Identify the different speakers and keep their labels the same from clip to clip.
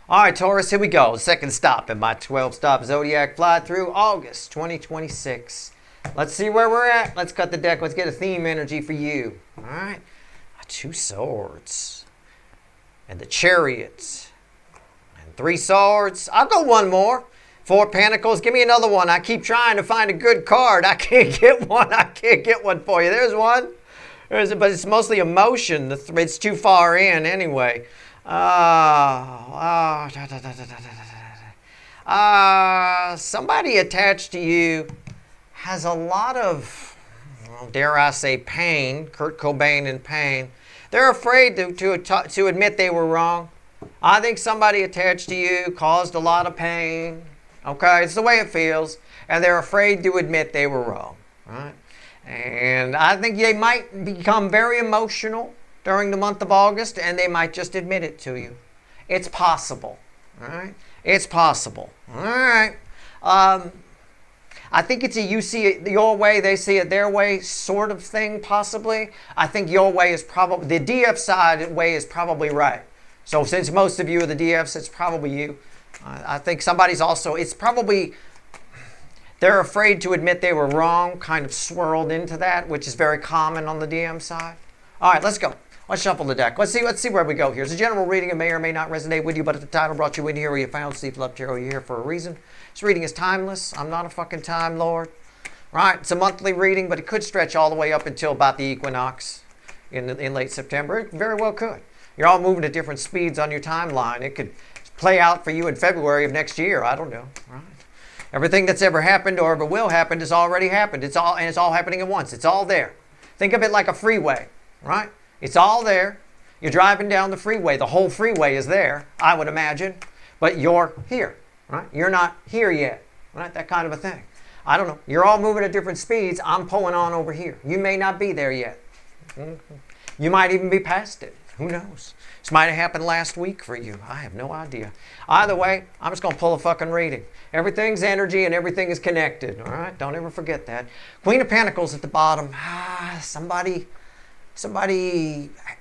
Speaker 1: All right, Taurus, here we go. Second stop in my 12-stop Zodiac fly through August 2026. Let's see where we're at. Let's cut the deck. Let's get a theme energy for you. All right. Two swords. And the chariots. And three swords. I'll go one more. Four pentacles. Give me another one. I keep trying to find a good card. I can't get one. I can't get one for you. There's one. But it's mostly emotion. It's too far in anyway. Somebody attached to you has a lot of, well, dare I say, pain. Kurt Cobain in pain. They're afraid to admit they were wrong. I think somebody attached to you caused a lot of pain. Okay, it's the way it feels. And they're afraid to admit they were wrong. Right? And I think they might become very emotional during the month of August, and they might just admit it to you. It's possible. All right? It's possible. All right. I think it's a you see it your way, they see it their way sort of thing, possibly. I think your way is probably, the DF side way is probably right. So since most of you are the DFs, it's probably you. I think somebody's also, it's probably, they're afraid to admit they were wrong, kind of swirled into that, which is very common on the DM side. All right, let's go. Let's shuffle the deck. Let's see where we go here. It's a general reading. It may or may not resonate with you, but if the title brought you in here where you found Steve Love Tarot, you're here for a reason. This reading is timeless. I'm not a fucking time lord. Right? It's a monthly reading, but it could stretch all the way up until about the equinox in late September. It very well could. You're all moving at different speeds on your timeline. It could play out for you in February of next year. I don't know. Right? Everything that's ever happened or ever will happen has already happened. It's all happening at once. It's all there. Think of it like a freeway, right? It's all there. You're driving down the freeway. The whole freeway is there, I would imagine. But you're here, right? You're not here yet, right? That kind of a thing. I don't know. You're all moving at different speeds. I'm pulling on over here. You may not be there yet. You might even be past it. Who knows? This might have happened last week for you. I have no idea. Either way, I'm just going to pull a fucking reading. Everything's energy and everything is connected, all right? Don't ever forget that. Queen of Pentacles at the bottom. Somebody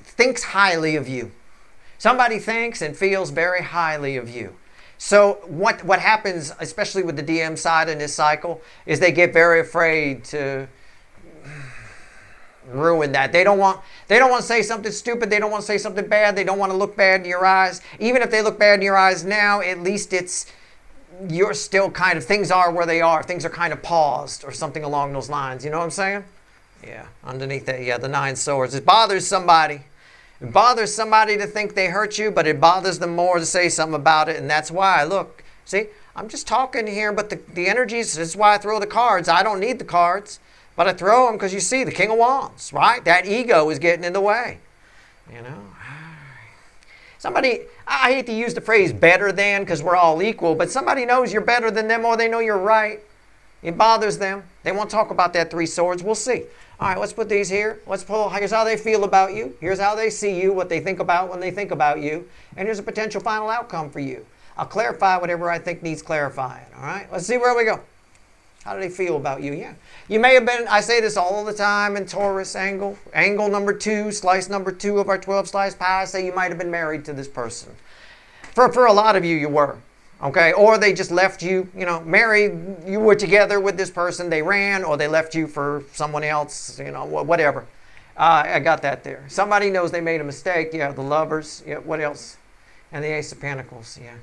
Speaker 1: thinks highly of you. Somebody thinks and feels very highly of you. So what happens, especially with the DM side in this cycle, is they get very afraid to ruin that. They don't want to say something stupid. They don't want to say something bad. They don't want to look bad in your eyes. Even if they look bad in your eyes now, at least you're still kind of, things are where they are. Things are kind of paused or something along those lines. You know what I'm saying? Yeah, underneath that, yeah, the nine swords. It bothers somebody. It bothers somebody to think they hurt you, but it bothers them more to say something about it. And that's why, look, see, I'm just talking here, but the energies, this is why I throw the cards. I don't need the cards, but I throw them because you see, the King of Wands, right? That ego is getting in the way, you know. Somebody, I hate to use the phrase better than because we're all equal, but somebody knows you're better than them or they know you're right. It bothers them. They won't talk about that three swords. We'll see. All right, let's put these here. Let's pull. Here's how they feel about you. Here's how they see you, what they think about when they think about you. And here's a potential final outcome for you. I'll clarify whatever I think needs clarifying. All right, let's see where we go. How do they feel about you? Yeah. You may have been, I say this all the time in Taurus angle number 2, slice number 2 of our 12 slice pie. I say you might have been married to this person. For a lot of you, you were. Okay, or they just left you, married, you were together with this person, they ran, or they left you for someone else, whatever. I got that there. Somebody knows they made a mistake, yeah, the Lovers, yeah, what else? And the Ace of Pentacles, yeah.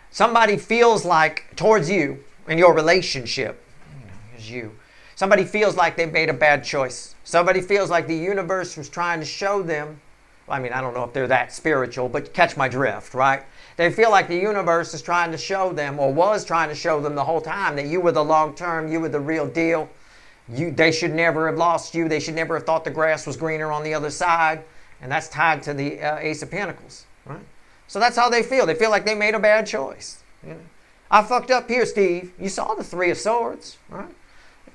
Speaker 1: Somebody feels like, towards you, in your relationship, here's you. Somebody feels like they made a bad choice. Somebody feels like the universe was trying to show them, I mean, I don't know if they're that spiritual, but catch my drift, right? They feel like the universe is trying to show them, or was trying to show them the whole time, that you were the long term, you were the real deal. They should never have lost you. They should never have thought the grass was greener on the other side. And that's tied to the Ace of Pentacles, right? So that's how they feel. They feel like they made a bad choice. I fucked up here, Steve. You saw the Three of Swords, right?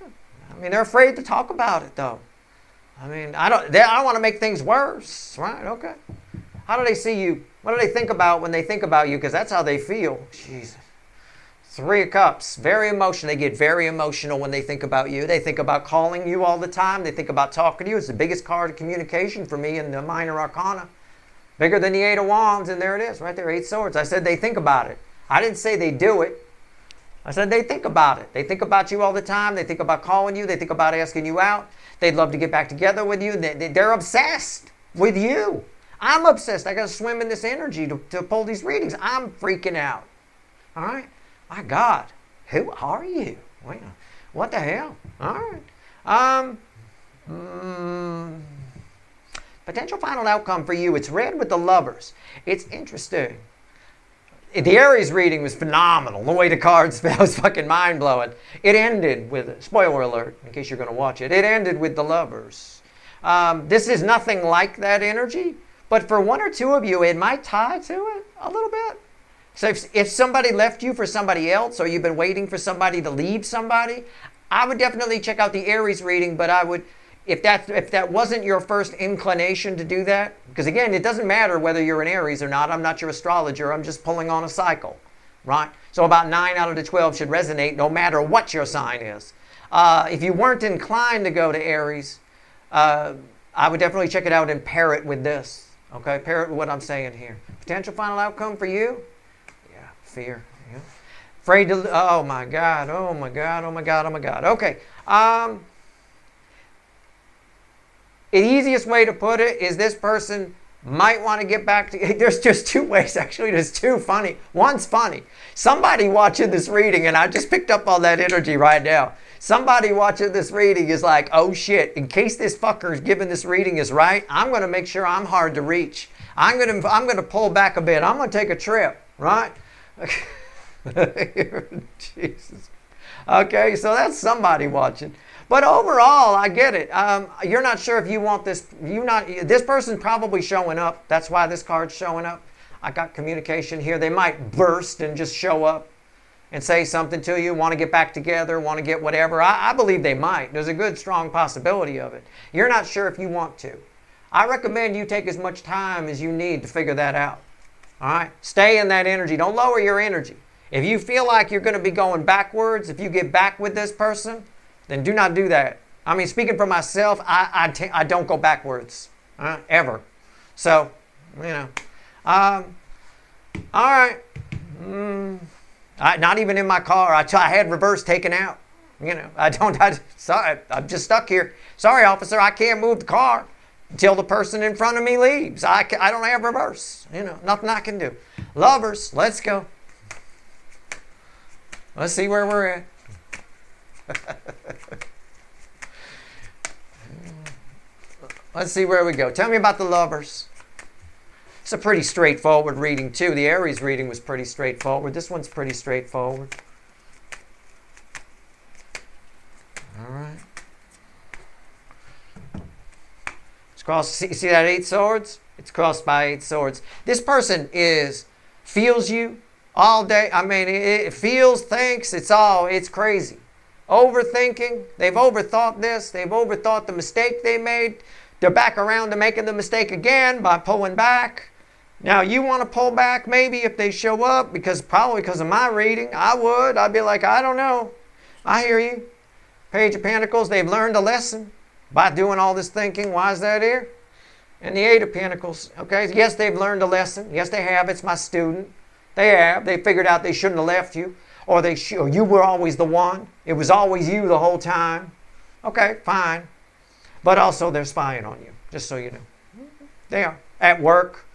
Speaker 1: I mean, they're afraid to talk about it, though. I mean, I don't want to make things worse, right? Okay. How do they see you? What do they think about when they think about you? Because that's how they feel. Jesus. Three of Cups, very emotional. They get very emotional when they think about you. They think about calling you all the time. They think about talking to you. It's the biggest card of communication for me in the minor arcana. Bigger than the Eight of Wands, and there it is, right there, 8 swords. I said they think about it. I didn't say they do it. I said they think about it. They think about you all the time. They think about calling you. They think about asking you out. They'd love to get back together with you. They're obsessed with you. I'm obsessed. I got to swim in this energy to pull these readings. I'm freaking out. All right? My God. Who are you? Wait, what the hell? All right. Potential final outcome for you. It's red with the Lovers. It's interesting. The Aries reading was phenomenal. The way the cards fell was fucking mind-blowing. It ended with, spoiler alert, in case you're going to watch it, it ended with the Lovers. This is nothing like that energy, but for one or two of you, it might tie to it a little bit. So if somebody left you for somebody else, or you've been waiting for somebody to leave somebody, I would definitely check out the Aries reading, but I would, if that wasn't your first inclination to do that, because again, it doesn't matter whether you're an Aries or not. I'm not your astrologer. I'm just pulling on a cycle, right? So about 9 out of the 12 should resonate no matter what your sign is. If you weren't inclined to go to Aries, I would definitely check it out and pair it with this. Okay, pair it with what I'm saying here. Potential final outcome for you? Yeah, fear. Yeah. Afraid to, oh my God, oh my God, oh my God, oh my God. Okay. The easiest way to put it is this person might want to get back to, there's just two ways actually, there's two funny. One's funny. Somebody watching this reading, and I just picked up all that energy right now. Somebody watching this reading is like, oh shit, in case this fucker's giving this reading is right, I'm going to make sure I'm hard to reach. I'm going to pull back a bit. I'm going to take a trip, right? Jesus. Okay, so that's somebody watching. But overall, I get it. You're not sure if you want this. This person's probably showing up. That's why this card's showing up. I got communication here. They might burst and just show up and say something to you, want to get back together, want to get whatever. I believe they might. There's a good, strong possibility of it. You're not sure if you want to. I recommend you take as much time as you need to figure that out. All right? Stay in that energy. Don't lower your energy. If you feel like you're going to be going backwards, if you get back with this person, then do not do that. I mean, speaking for myself, I don't go backwards, ever. So, you know. All right. Not even in my car. I had reverse taken out. You know, sorry, I'm just stuck here. Sorry, officer, I can't move the car until the person in front of me leaves. I don't have reverse. You know, nothing I can do. Lovers, let's go. Let's see where we're at. Let's see where we go. Tell me about the Lovers. It's a pretty straightforward reading too. The Aries reading was pretty straightforward. This one's pretty straightforward. All right. It's crossed. See that 8 swords? It's crossed by 8 swords. This person feels you all day. I mean, it feels, thinks. It's crazy. Overthinking. They've overthought this. They've overthought the mistake they made. They're back around to making the mistake again by pulling back. Now, you want to pull back maybe if they show up, probably because of my reading. I'd be like, I don't know. I hear you. Page of Pentacles, they've learned a lesson by doing all this thinking. Why is that here? And the 8 of Pentacles, okay? Yes, they've learned a lesson. Yes, they have. It's my student. They have. They figured out they shouldn't have left you. Or you were always the one. It was always you the whole time. Okay, fine. But also they're spying on you, just so you know. They are. At work,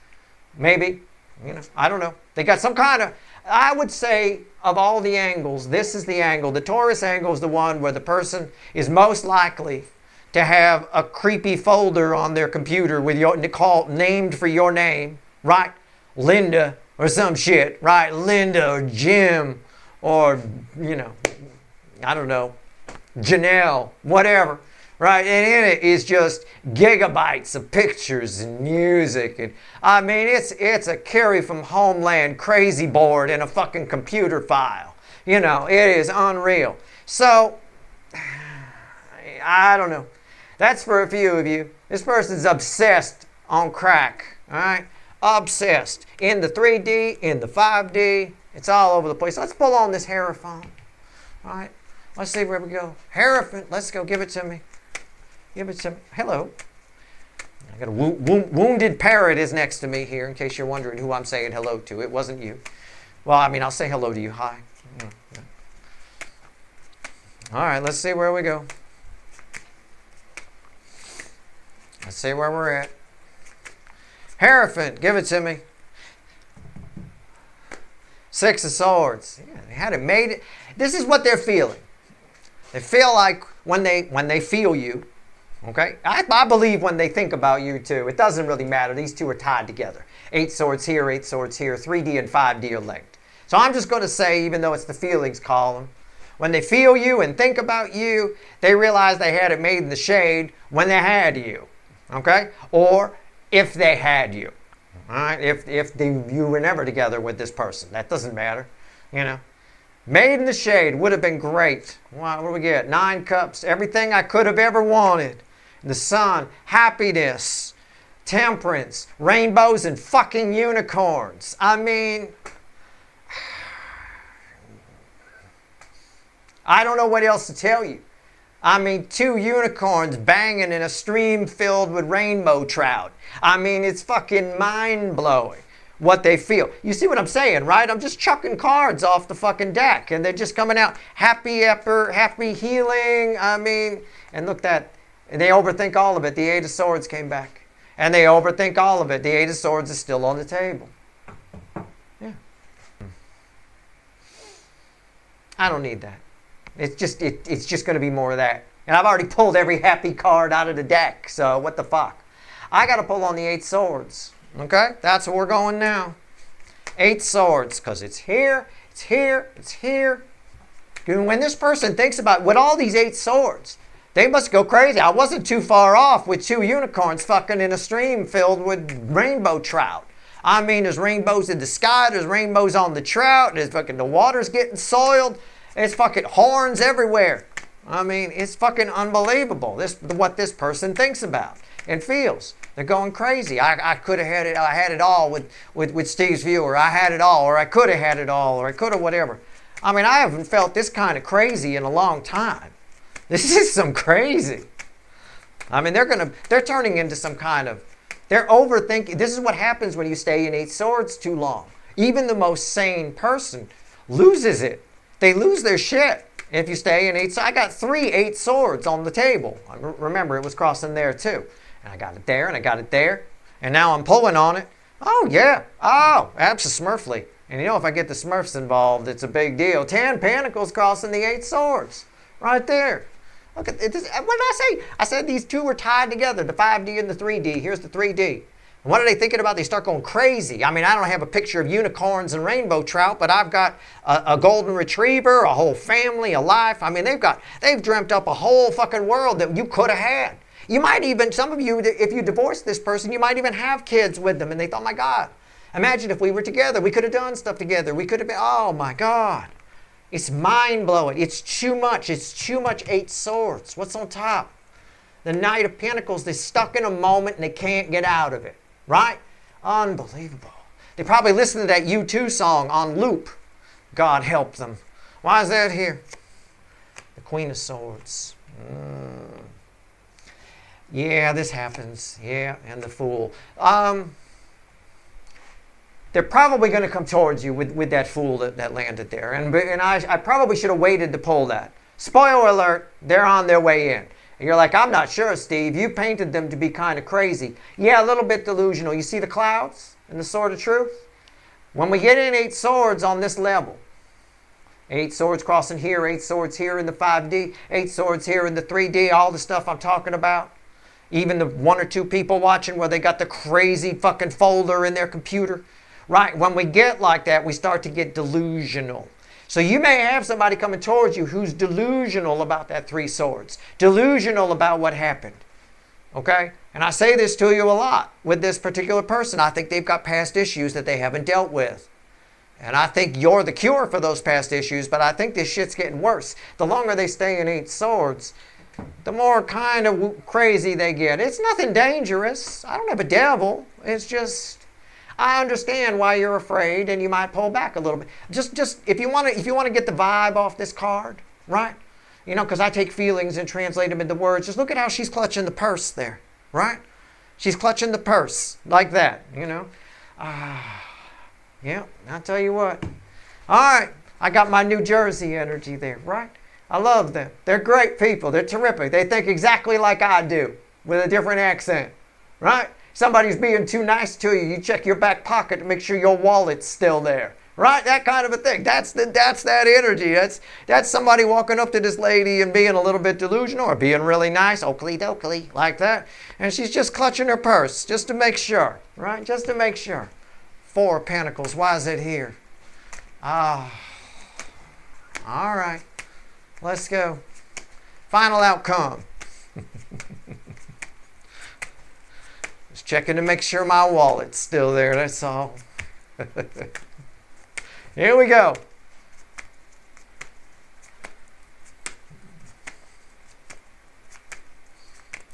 Speaker 1: maybe. You know, I don't know. They got some kind of, I would say, of all the angles, this is the angle. The Taurus angle is the one where the person is most likely to have a creepy folder on their computer with named for your name, right? Linda or some shit, right? Linda or Jim or, you know, I don't know, Janelle, whatever. Right, and in it is just gigabytes of pictures and music, and I mean it's a Carrie from Homeland crazy board in a fucking computer file. You know, it is unreal. So I don't know. That's for a few of you. This person's obsessed on crack. All right, obsessed in the 3D, in the 5D. It's all over the place. Let's pull on this Hierophant. All right, let's see where we go. Hierophant, let's go. Give it to me. Give it to me. Hello. I got a wounded parrot is next to me here, in case you're wondering who I'm saying hello to. It wasn't you. Well, I mean, I'll say hello to you. Hi. All right, let's see where we go. Let's see where we're at. Hierophant, give it to me. 6 of Swords. Yeah, they had it made. This is what they're feeling. They feel like when they feel you, okay? I believe when they think about you too. It doesn't really matter. These two are tied together. 8 swords here, 8 swords here. 3D and 5D are linked. So I'm just going to say, even though it's the feelings column, when they feel you and think about you, they realize they had it made in the shade when they had you, okay? Or if they had you, all right? You were never together with this person. That doesn't matter, you know? Made in the shade would have been great. What do we get? 9 cups, everything I could have ever wanted. The sun, happiness, temperance, rainbows, and fucking unicorns. I mean, I don't know what else to tell you. I mean, 2 unicorns banging in a stream filled with rainbow trout. I mean, it's fucking mind-blowing what they feel. You see what I'm saying, right? I'm just chucking cards off the fucking deck, and they're just coming out happy effort, happy healing. I mean, and look that, and they overthink all of it. The 8 of Swords came back, and they overthink all of it. The 8 of Swords is still on the table. Yeah. I don't need that. It's just going to be more of that. And I've already pulled every happy card out of the deck, so what the fuck? I got to pull on the 8 swords. Okay? That's where we're going now. 8 swords, because it's here, it's here, it's here. And when this person thinks about with all these 8 swords, they must go crazy. I wasn't too far off with 2 unicorns fucking in a stream filled with rainbow trout. I mean, there's rainbows in the sky, there's rainbows on the trout, there's fucking the water's getting soiled. It's fucking horns everywhere. I mean, it's fucking unbelievable. What this person thinks about and feels. They're going crazy. I could have had it. I had it all with Steve's viewer. I had it all, or I could have had it all, or I could have whatever. I mean, I haven't felt this kind of crazy in a long time. This is some crazy. I mean, they're turning into some kind of, they're overthinking. This is what happens when you stay in 8 swords too long. Even the most sane person loses it. They lose their shit if you stay in 8 swords. I got 3 8 swords on the table. Remember, it was crossing there too. And I got it there, and I got it there. And now I'm pulling on it. Oh, yeah. Oh, abso-smurfly. And you know, if I get the Smurfs involved, it's a big deal. 10 pentacles crossing the 8 swords. Right there. Look at this. What did I say? I said these two were tied together, the 5D and the 3D. Here's the 3D. And what are they thinking about? They start going crazy. I mean, I don't have a picture of unicorns and rainbow trout, but I've got a golden retriever, a whole family, a life. I mean, they've dreamt up a whole fucking world that you could have had. You might even, some of you, if you divorce this person, you might even have kids with them. And they thought, my God, imagine if we were together. We could have done stuff together. We could have been, oh my God. It's mind-blowing. It's too much. It's too much 8 swords. What's on top? The Knight of Pentacles. They're stuck in a moment and they can't get out of it. Right? Unbelievable. They probably listen to that U2 song on loop. God help them. Why is that here? The Queen of Swords. Yeah, this happens. Yeah, and the Fool. They're probably going to come towards you with that Fool that landed there. And I probably should have waited to pull that. Spoiler alert, they're on their way in. And you're like, I'm not sure, Steve. You painted them to be kind of crazy. Yeah, a little bit delusional. You see the clouds and the Sword of Truth? When we get in 8 swords on this level, 8 swords crossing here, 8 swords here in the 5D, 8 swords here in the 3D, all the stuff I'm talking about. Even the 1 or 2 people watching where they got the crazy fucking folder in their computer. Right? When we get like that, we start to get delusional. So you may have somebody coming towards you who's delusional about that 3 swords. Delusional about what happened. Okay? And I say this to you a lot with this particular person. I think they've got past issues that they haven't dealt with. And I think you're the cure for those past issues, but I think this shit's getting worse. The longer they stay in 8 swords, the more kind of crazy they get. It's nothing dangerous. I don't have a devil. It's just, I understand why you're afraid, and you might pull back a little bit. Just if you want to get the vibe off this card, right? You know, because I take feelings and translate them into words. Just look at how she's clutching the purse there, right? She's clutching the purse like that, you know. Yeah, I'll tell you what. All right, I got my New Jersey energy there, right? I love them. They're great people. They're terrific. They think exactly like I do with a different accent, right? Somebody's being too nice to you. You check your back pocket to make sure your wallet's still there, right? That kind of a thing. That's that energy. That's somebody walking up to this lady and being a little bit delusional or being really nice, oakley dokley, like that. And she's just clutching her purse just to make sure, right? Just to make sure. 4 of Pentacles. Why is it here? All right. Let's go. Final outcome. Just checking to make sure my wallet's still there. That's all. Here we go.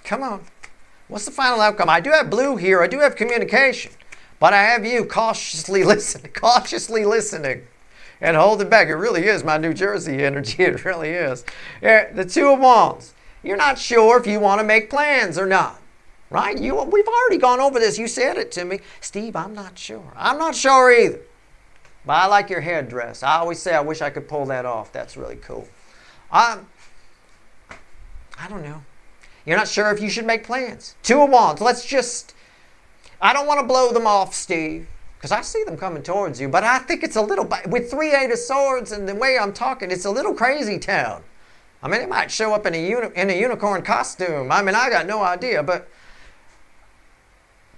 Speaker 1: Come on. What's the final outcome? I do have blue here. I do have communication. But I have you cautiously listening. Cautiously listening. And hold it back. It really is my New Jersey energy. It really is. The 2 of Wands. You're not sure if you want to make plans or not. Right? We've already gone over this. You said it to me. Steve, I'm not sure. I'm not sure either. But I like your headdress. I always say I wish I could pull that off. That's really cool. I don't know. You're not sure if you should make plans. 2 of Wands. I don't want to blow them off, Steve. Because I see them coming towards you. But I think it's a little, with 3 8 of Swords and the way I'm talking, it's a little crazy town. I mean, it might show up in a unicorn costume. I mean, I got no idea. But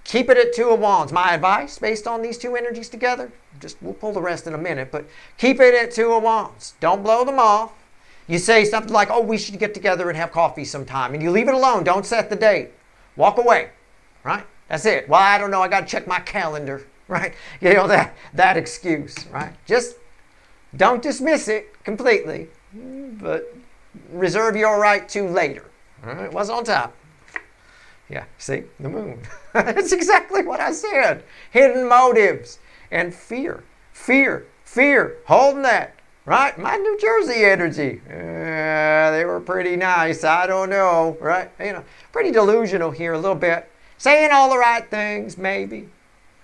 Speaker 1: keep it at 2 of Wands. My advice, based on these 2 energies together, we'll pull the rest in a minute. But keep it at 2 of Wands. Don't blow them off. You say something like, oh, we should get together and have coffee sometime. And you leave it alone. Don't set the date. Walk away. Right? That's it. Well, I don't know. I got to check my calendar. Right? You know, that excuse, right? Just don't dismiss it completely, but reserve your right to later. All right? What's on top? Yeah, see? The moon. That's exactly what I said. Hidden motives and fear. Fear. Fear. Holding that. Right? My New Jersey energy. They were pretty nice. I don't know. Right? You know, pretty delusional here a little bit. Saying all the right things, maybe.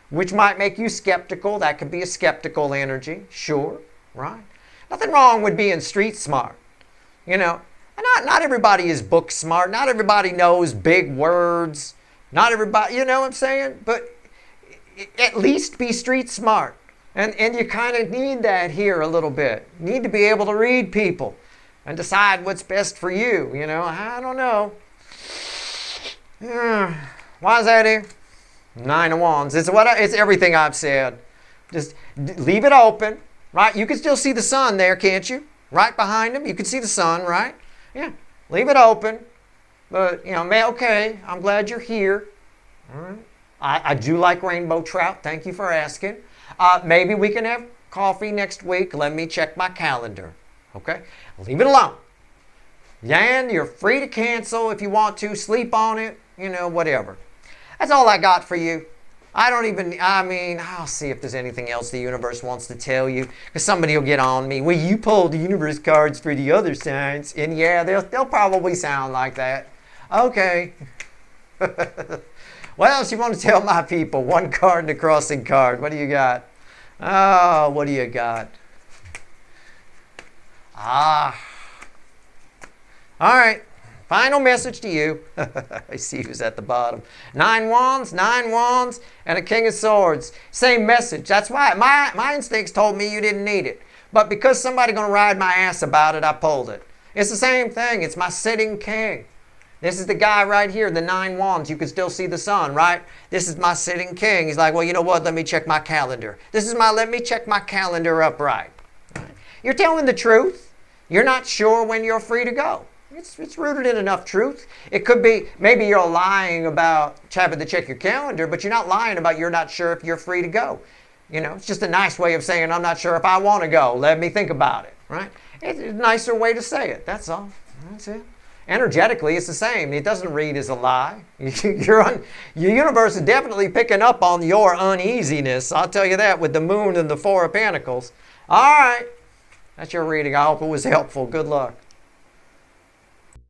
Speaker 1: Which might make you skeptical. That could be a skeptical energy. Sure, right? Nothing wrong with being street smart. You know, not everybody is book smart. Not everybody knows big words. Not everybody, you know what I'm saying? But at least be street smart. And you kind of need that here a little bit. You need to be able to read people and decide what's best for you. You know, I don't know. Why is that here? 9 of Wands. It's everything I've said. Just leave it open, right? You can still see the sun there, can't you? Right behind him, you can see the sun, right? Yeah. Leave it open. But, you know, okay, I'm glad you're here. All right. I do like rainbow trout. Thank you for asking. Maybe we can have coffee next week. Let me check my calendar. Okay? Leave it alone. Then you're free to cancel if you want to. Sleep on it. You know, whatever. That's all I got for you. I'll see if there's anything else the universe wants to tell you. Because somebody will get on me. Well, you pulled the universe cards for the other signs. And yeah, they'll probably sound like that. Okay. What else you want to tell my people? 1 card and a crossing card. What do you got? Oh, what do you got? All right. Final message to you. I see who's at the bottom. 9 wands, and a King of Swords. Same message. That's why my instincts told me you didn't need it. But because somebody's going to ride my ass about it, I pulled it. It's the same thing. It's my sitting king. This is the guy right here, the 9 wands. You can still see the sun, right? This is my sitting king. He's like, well, you know what? Let me check my calendar. Let me check my calendar upright. You're telling the truth. You're not sure when you're free to go. It's rooted in enough truth. It could be, maybe you're lying about having to check your calendar, but you're not lying about you're not sure if you're free to go. You know, it's just a nice way of saying I'm not sure if I want to go. Let me think about it, right? It's a nicer way to say it. That's all. That's it. Energetically, it's the same. It doesn't read as a lie. Your universe is definitely picking up on your uneasiness. I'll tell you that with the moon and the 4 of Pentacles. All right. That's your reading. I hope it was helpful. Good luck.